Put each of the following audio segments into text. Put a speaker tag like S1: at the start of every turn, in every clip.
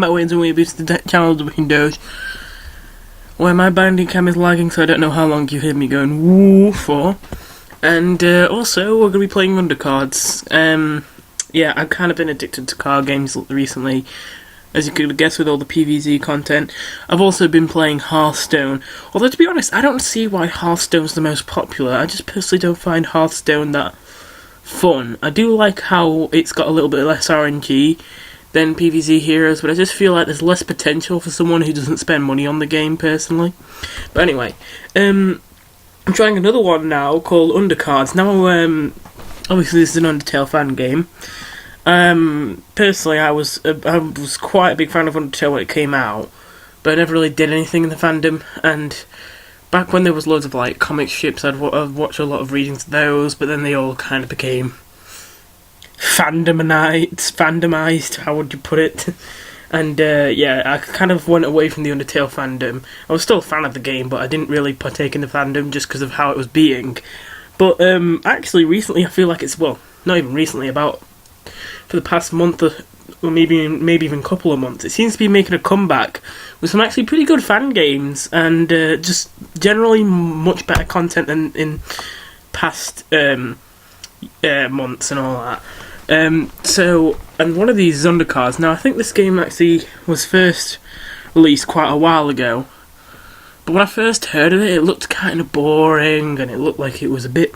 S1: welcome back to Weebies, the channel of the Windows, where my Bandicam is lagging, so I don't know how long you hear me going woo for. And also, we're going to be playing Undercards. Yeah, I've kind of been addicted to card games recently, as you could guess with all the PvZ content. I've also been playing Hearthstone, although to be honest, I don't see why Hearthstone's the most popular. I just personally don't find Hearthstone that fun. I do like how it's got a little bit less RNG than PvZ Heroes, but I just feel like there's less potential for someone who doesn't spend money on the game, personally. But anyway, I'm trying another one now called Undercards. Now, obviously this is an Undertale fan game. Personally, I was quite a big fan of Undertale when it came out, but I never really did anything in the fandom, and back when there was loads of like comic strips, I'd watch a lot of readings of those, but then they all kind of became fandomized, how would you put it? And yeah, I kind of went away from the Undertale fandom. I was still a fan of the game, but I didn't really partake in the fandom just because of how it was being. But actually recently I feel like it's, well, not even recently, about for the past month or maybe even couple of months, it seems to be making a comeback with some actually pretty good fan games, and just generally much better content than in past months and all that. So, and one of these is Undercards. Now, I think this game actually was first released quite a while ago, but when I first heard of it, it looked kind of boring, and it looked like it was a bit,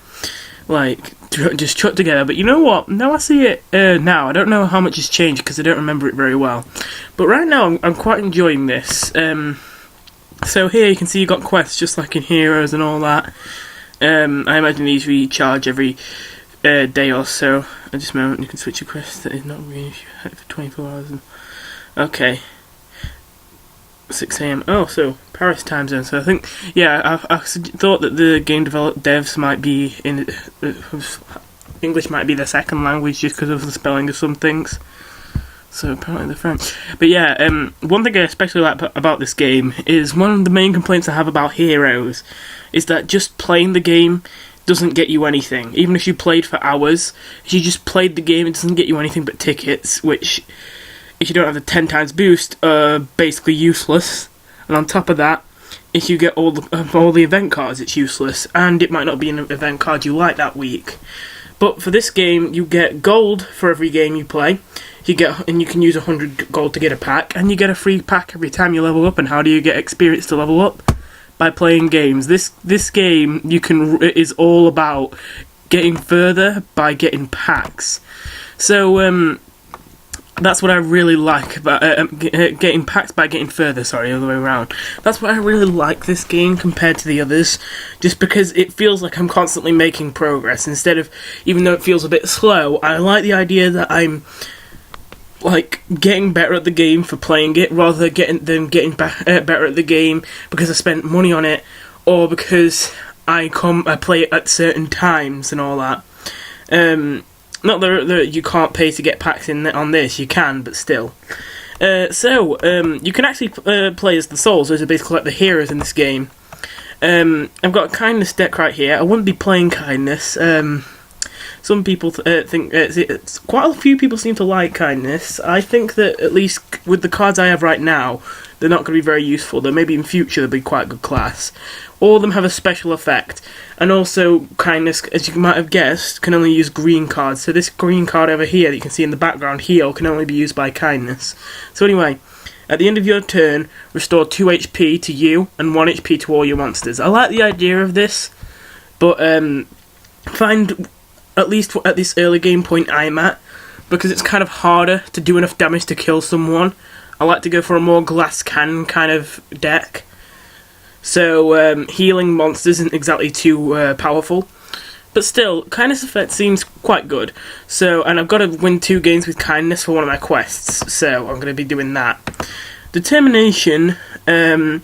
S1: like, just chucked together. But you know what? Now I see it now. I don't know how much has changed, because I don't remember it very well. But right now, I'm quite enjoying this. So here you can see you got quests, just like in Heroes and all that. I imagine these recharge every day or so. At this moment, you can switch a quest that is not really if you had it for 24 hours. Okay. 6 AM. Oh, so Paris time zone. So I think, yeah, I thought that the game devs might be in English might be their second language just because of the spelling of some things. So apparently they're French. But yeah, one thing I especially like about this game is one of the main complaints I have about Heroes is that just playing the game doesn't get you anything. Even if you played for hours, if you just played the game, it doesn't get you anything but tickets, which, if you don't have the 10 times boost, are basically useless. And on top of that, if you get all the event cards, it's useless, and it might not be an event card you like that week. But for this game, you get gold for every game you play. You can use 100 gold to get a pack, and you get a free pack every time you level up. And how do you get experience to level up? By playing games. This game is all about getting further by getting packs. So that's what I really like about getting packs by getting further. Sorry, all the way around. That's what I really like this game compared to the others, just because it feels like I'm constantly making progress instead of, even though it feels a bit slow, I like the idea that I'm like getting better at the game for playing it, rather than getting better at the game because I spent money on it, or because I play it at certain times and all that. Not that you can't pay to get packs on this, you can, but still. You can actually play as the souls, those are basically like the heroes in this game. I've got a kindness deck right here. I wouldn't be playing kindness. Some people think it's quite a few people seem to like kindness. I think that at least with the cards I have right now, they're not going to be very useful. Though maybe in future they'll be quite a good class. All of them have a special effect, and also kindness, as you might have guessed, can only use green cards. So this green card over here that you can see in the background, heal, can only be used by kindness. So anyway, at the end of your turn, restore 2 HP to you and 1 HP to all your monsters. I like the idea of this, but find, at least at this early game point I'm at, because it's kind of harder to do enough damage to kill someone, I like to go for a more glass cannon kind of deck. So healing monsters isn't exactly too powerful, but still, kindness effect seems quite good. So, and I've got to win 2 games with kindness for one of my quests, so I'm going to be doing that. Determination, I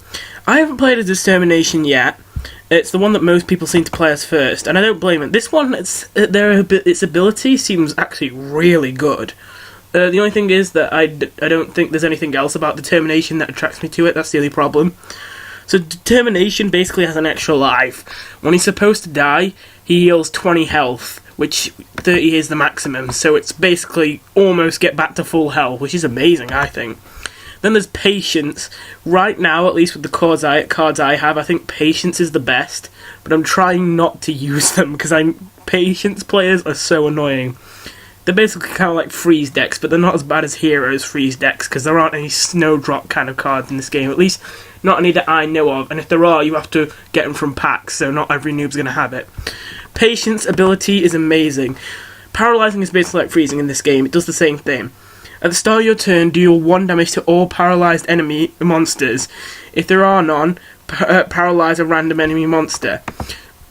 S1: haven't played a Determination yet. It's the one that most people seem to play as first, and I don't blame it. This one, its ability seems actually really good. The only thing is that I don't think there's anything else about Determination that attracts me to it. That's the only problem. So Determination basically has an extra life. When he's supposed to die, he heals 20 health, which 30 is the maximum. So it's basically almost get back to full health, which is amazing, I think. Then there's patience. Right now, at least with the cards I have, I think patience is the best, but I'm trying not to use them because patience players are so annoying. They're basically kind of like freeze decks, but they're not as bad as Heroes freeze decks because there aren't any snowdrop kind of cards in this game, at least not any that I know of, and if there are, you have to get them from packs, so not every noob's going to have it. Patience ability is amazing. Paralysing is basically like freezing in this game, it does the same thing. At the start of your turn, deal 1 damage to all paralysed enemy monsters. If there are none, paralyse a random enemy monster.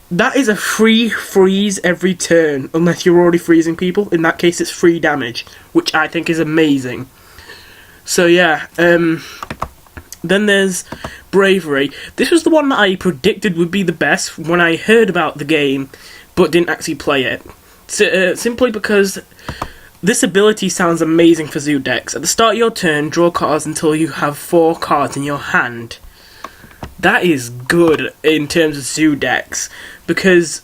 S1: That is a free freeze every turn, unless you're already freezing people. In that case, it's free damage, which I think is amazing. So yeah, then there's Bravery. This was the one that I predicted would be the best when I heard about the game, but didn't actually play it. So, simply because this ability sounds amazing for zoo decks. At the start of your turn, draw cards until you have 4 cards in your hand. That is good in terms of zoo decks, because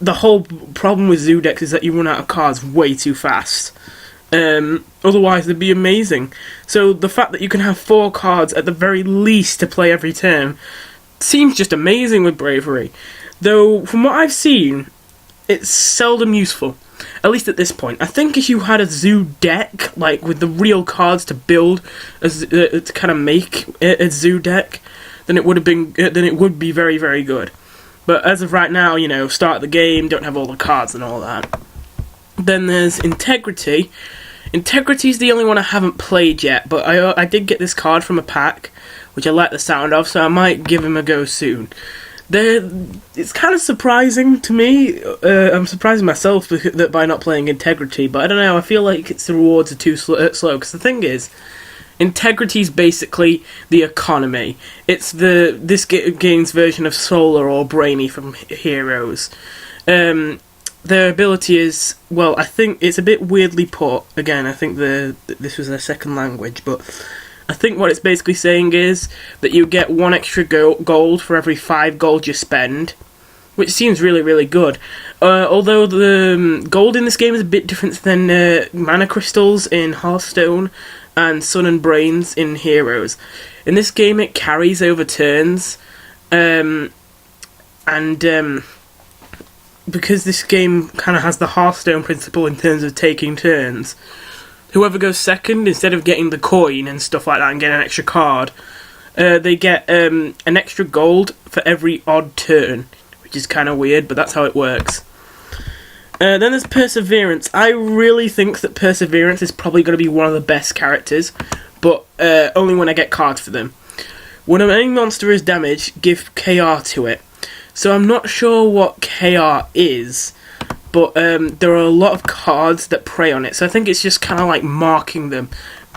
S1: the whole problem with zoo decks is that you run out of cards way too fast. Otherwise, they'd be amazing. So the fact that you can have 4 cards at the very least to play every turn seems just amazing with Bravery. Though, from what I've seen, it's seldom useful. At least at this point. I think if you had a zoo deck, like with the real cards to build, to kind of make a zoo deck, then it would be very, very good. But as of right now, you know, start the game, don't have all the cards and all that. Then there's Integrity. Integrity is the only one I haven't played yet, but I did get this card from a pack, which I like the sound of, so I might give him a go soon. It's kind of surprising to me. I'm surprising myself that by not playing Integrity, but I don't know, I feel like the rewards are too slow, because the thing is, Integrity is basically the economy. It's this game's version of Solar or Brainy from Heroes. Their ability is, well, I think it's a bit weirdly put. Again, I think this was their second language, but I think what it's basically saying is that you get 1 extra gold for every 5 gold you spend, which seems really, really good. Although the gold in this game is a bit different than mana crystals in Hearthstone and Sun and Brains in Heroes. In this game, it carries over turns, because this game kind of has the Hearthstone principle in terms of taking turns, whoever goes second, instead of getting the coin and stuff like that and getting an extra card, they get an extra gold for every odd turn, which is kind of weird, but that's how it works. Then there's Perseverance. I really think that Perseverance is probably going to be one of the best characters, but only when I get cards for them. When any monster is damaged, give KR to it. So I'm not sure what KR is, but there are a lot of cards that prey on it, so I think it's just kind of like marking them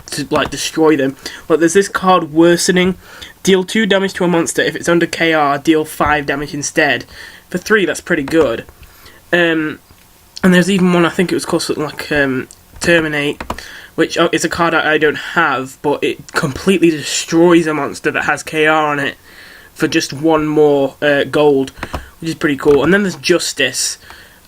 S1: to like destroy them. But there's this card, Worsening. Deal 2 damage to a monster. If it's under KR, deal 5 damage instead. For 3, that's pretty good. And there's even one, I think it was called something like Terminate, which is a card I don't have, but it completely destroys a monster that has KR on it for just 1 more gold, which is pretty cool. And then there's Justice.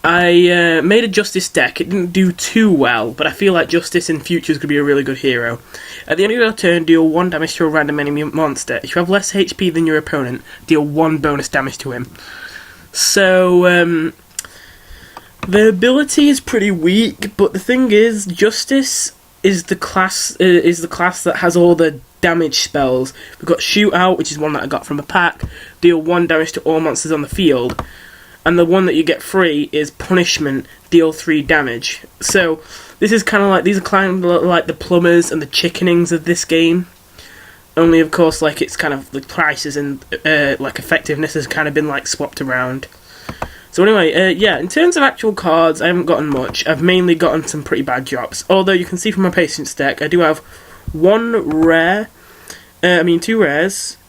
S1: I made a Justice deck. It didn't do too well, but I feel like Justice in future is going to be a really good hero. At the end of your turn, deal 1 damage to a random enemy monster. If you have less HP than your opponent, deal 1 bonus damage to him. So, the ability is pretty weak, but the thing is, Justice is the class that has all the damage spells. We've got Shootout, which is one that I got from a pack. Deal 1 damage to all monsters on the field. And the one that you get free is Punishment, deal 3 damage. So, this is kind of like, these are kind of like the plumbers and the chickenings of this game. Only, of course, like, it's kind of, the prices and, like, effectiveness has kind of been, like, swapped around. So anyway, yeah, in terms of actual cards, I haven't gotten much. I've mainly gotten some pretty bad drops. Although, you can see from my Patience deck, I do have 2 rares.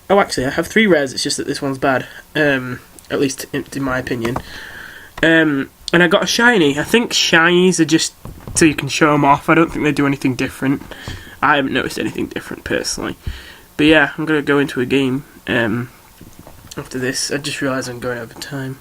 S1: Oh, actually, I have 3 rares, it's just that this one's bad. At least in my opinion. And I got a shiny. I think shinies are just so you can show them off. I don't think they do anything different. I haven't noticed anything different personally. But yeah, I'm going to go into a game after this. I just realised I'm going over time.